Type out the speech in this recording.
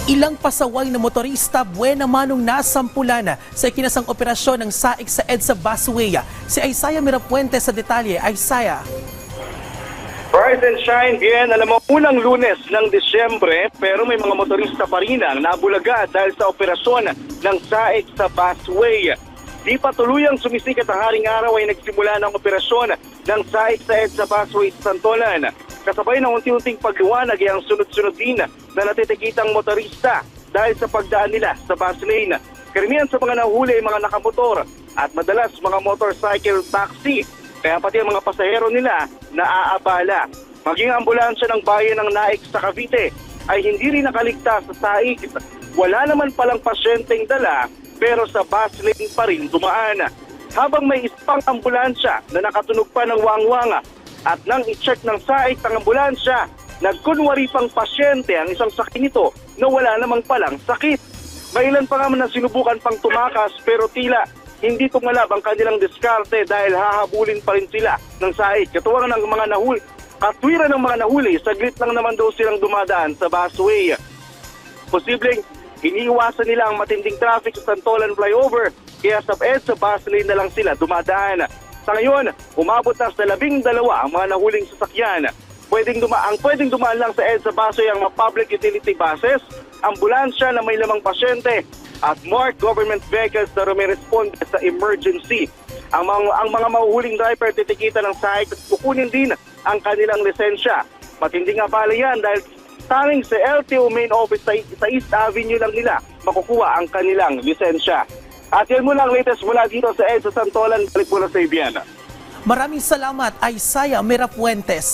Ilang pasaway na motorista buwena manong nasampulan sa ikinasang operasyon ng SAIC sa EDSA Busway. Si Isaiah Mirapuente sa detalye. Isaiah. Rise and shine, Bien. Alam mo, unang Lunes ng Disyembre, pero may mga motorista pa rin ang nabulaga dahil sa operasyon ng SAIC sa Busway. Di pa tuluyang sumisikat ang haring araw ay nagsimula ng operasyon ng SAIC sa EDSA Busway sa Santolan. Kasabay ng unti-unting pagliwanag ay ang sunod-sunod din na natitikitang motorista dahil sa pagdaan nila sa bus lane. Karamihan sa mga nahuli ay mga nakamotor at madalas mga motorcycle taxi. Kaya pati ang mga pasahero nila naaabala. Maging ambulansya ng bayan ng Naik sa Cavite ay hindi rin nakaligtas sa SAIC. Wala naman palang pasyenteng dala pero sa bus lane pa rin dumaan. Habang may isang ambulansya na nakatunog pa ng wangwanga at nang i-check ng SAIC ang ambulansya, nagkunwari pang pasyente ang isang sakit nito na wala namang palang sakit. May ilan pa naman na sinubukan pang tumakas pero tila hindi tumalab ang kanilang diskarte dahil hahabulin pa rin sila ng SAIC. Katuwang ng mga nahuli, katwiran ng mga nahuli, saglit lang naman daw silang dumadaan sa busway. Posibleng iniiwasan nila ang matinding traffic sa Santolan flyover kaya sa EDSA bus lane na lang sila dumadaan. Sa ngayon, umabot na sa 12 ang mga nahuling sasakyan. Ang pwedeng dumaan lang sa EDSA busway ang mga public utility buses, ambulansya na may lamang pasyente, at marked government vehicles na rumiresponde sa emergency. Ang mga mahuhuling driver titikitan ng SAIC at kukunin din ang kanilang lisensya. Matinding abala yan dahil tanging sa LTO main office sa East Avenue lang nila makukuha ang kanilang lisensya. At yan muna ang latest mula dito sa EDSA Santolan. Balik muna sa Ibiana. Maraming salamat, Isaiah Mirapuentes.